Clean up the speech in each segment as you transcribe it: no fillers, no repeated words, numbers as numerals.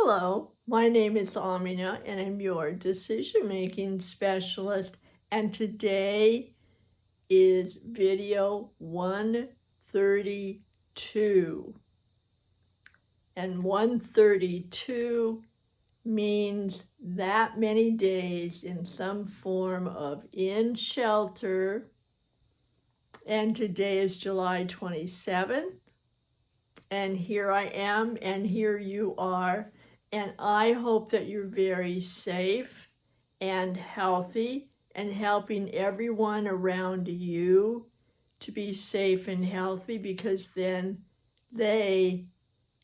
Hello, my name is Amina and I'm your decision-making specialist, and today is video 132. And 132 means that many days in some form of in shelter, and today is July 27th. And here I am, and here you are, and I hope that you're very safe and healthy and helping everyone around you to be safe and healthy, because then they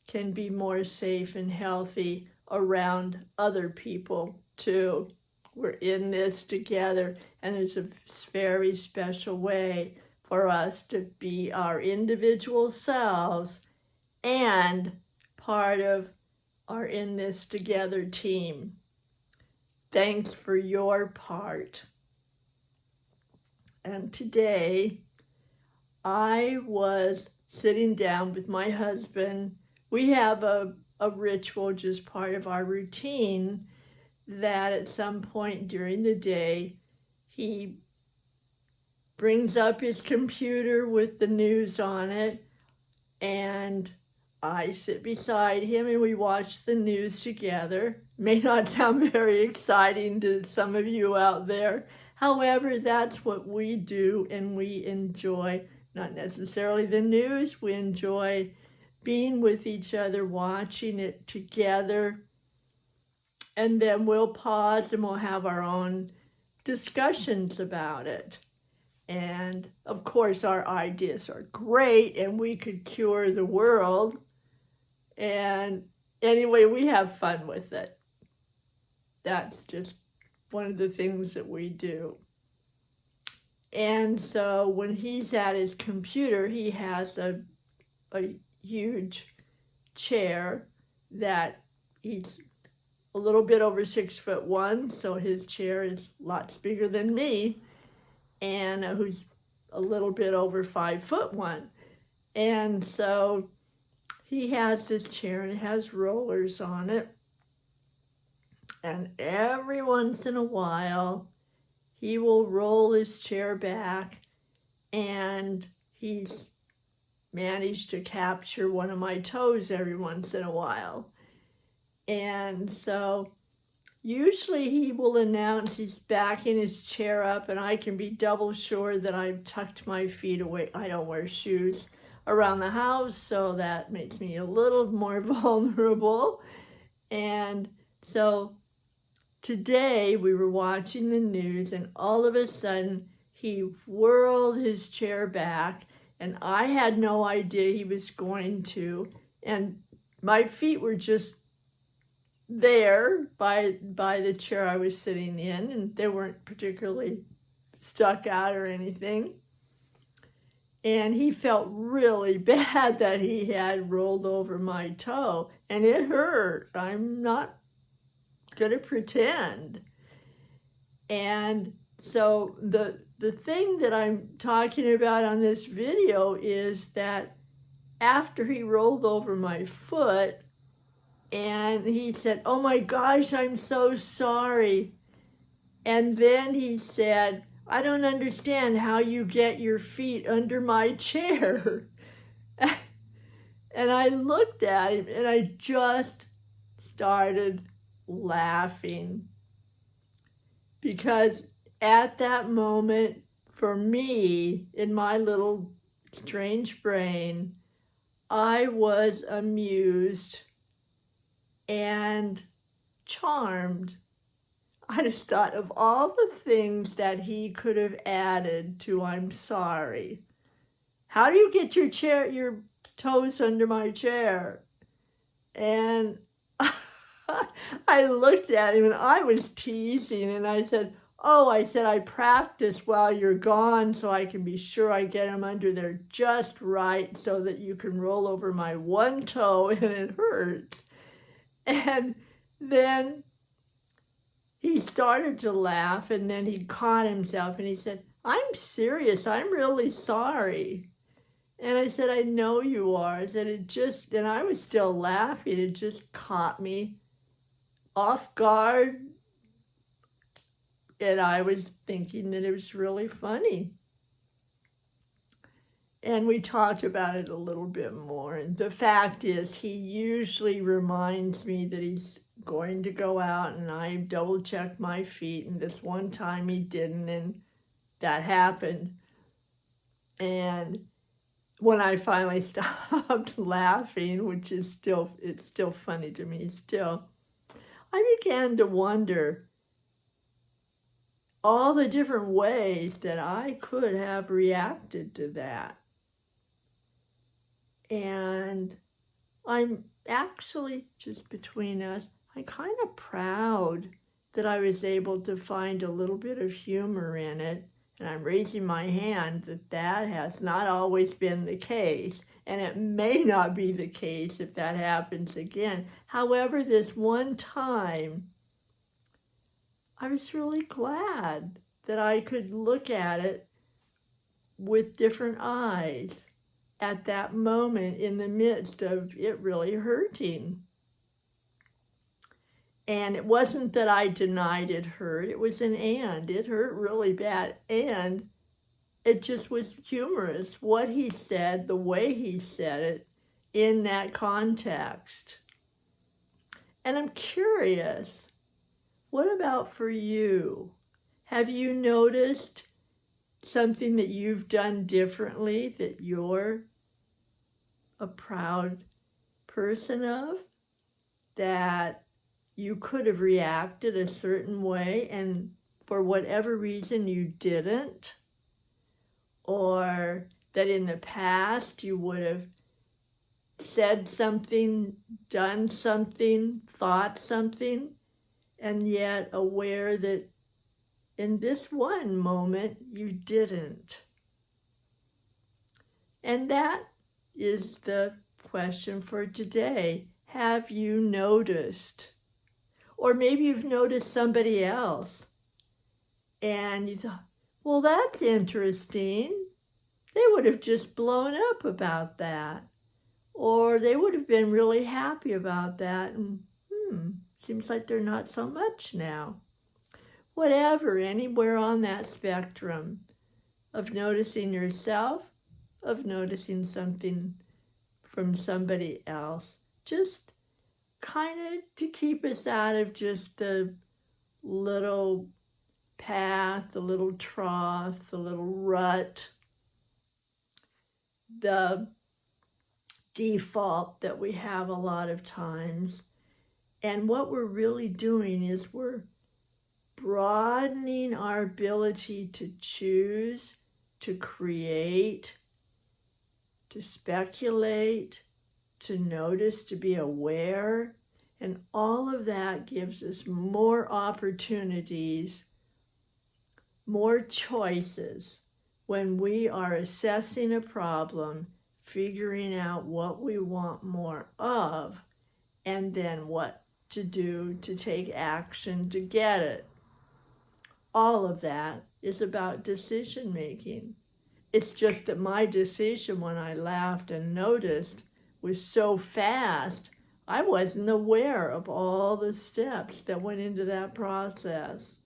can be more safe and healthy around other people too. We're in this together, and there's a very special way for us to be our individual selves and part of our In This Together team. Thanks for your part. And today, I was sitting down with my husband. We have a ritual, just part of our routine, that at some point during the day, he brings up his computer with the news on it, and I sit beside him and we watch the news together. May not sound very exciting to some of you out there. However, that's what we do, and we enjoy not necessarily the news. We enjoy being with each other, watching it together. And then we'll pause and we'll have our own discussions about it. And of course, our ideas are great and we could cure the world. And anyway, we have fun with it. That's just one of the things that we do. And so when he's at his computer, he has a huge chair that he's a little bit over 6'1", so his chair is lots bigger than me, and who's a little bit over 5'1". And so he has this chair and it has rollers on it. And every once in a while, he will roll his chair back, and he's managed to capture one of my toes every once in a while. And so usually he will announce he's backing his chair up, and I can be double sure that I've tucked my feet away. I don't wear shoes around the house, so that makes me a little more vulnerable. And so today we were watching the news, and all of a sudden he whirled his chair back, and I had no idea he was going to, and my feet were just there by the chair I was sitting in, and they weren't particularly stuck out or anything. And he felt really bad that he had rolled over my toe, and it hurt. I'm not gonna pretend. And so the thing that I'm talking about on this video is that after he rolled over my foot, and he said, "Oh my gosh, I'm so sorry." And then he said, "I don't understand how you get your feet under my chair." And I looked at him and I just started laughing, because at that moment, for me, in my little strange brain, I was amused and charmed. I just thought of all the things that he could have added to "I'm sorry." How do you get your toes under my chair? And I looked at him and I was teasing, and I said, I practice while you're gone so I can be sure I get them under there just right so that you can roll over my one toe and it hurts. And then he started to laugh, and then he caught himself and he said, "I'm serious, I'm really sorry." And I said, "I know you are." I said, and I was still laughing. It just caught me off guard, and I was thinking that it was really funny. And we talked about it a little bit more. And the fact is, he usually reminds me that he's going to go out, and I double check my feet. And this one time he didn't, and that happened. And when I finally stopped laughing, which is it's still funny to me still, I began to wonder all the different ways that I could have reacted to that. And I'm actually, just between us, I'm kind of proud that I was able to find a little bit of humor in it. And I'm raising my hand that that has not always been the case. And it may not be the case if that happens again. However, this one time, I was really glad that I could look at it with different eyes at that moment in the midst of it really hurting. And it wasn't that I denied it hurt, it was an and. It hurt really bad, and it just was humorous what he said, the way he said it in that context. And I'm curious, what about for you? Have you noticed something that you've done differently that you're a proud person of, that you could have reacted a certain way and for whatever reason you didn't? Or that in the past you would have said something, done something, thought something, and yet aware that in this one moment you didn't? And that is the question for today. Have you noticed? Or maybe you've noticed somebody else and you thought, well, that's interesting. They would have just blown up about that. Or they would have been really happy about that. And seems like they're not so much now. Whatever, anywhere on that spectrum of noticing yourself, of noticing something from somebody else, just kind of to keep us out of just the little path, the little trough, the little rut, the default that we have a lot of times. And what we're really doing is we're broadening our ability to choose, to create, to speculate, to notice, to be aware. And all of that gives us more opportunities, more choices when we are assessing a problem, figuring out what we want more of, and then what to do to take action to get it. All of that is about decision making. It's just that my decision when I laughed and noticed was so fast, I wasn't aware of all the steps that went into that process.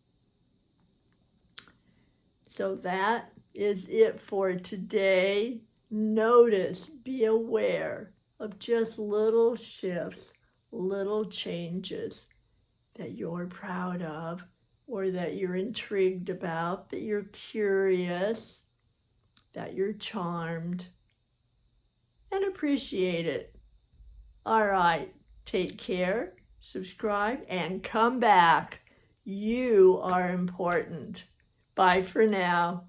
So that is it for today. Notice, be aware of just little shifts, little changes that you're proud of, or that you're intrigued about, that you're curious, that you're charmed, and appreciate it. All right, take care, subscribe, and come back. You are important. Bye for now.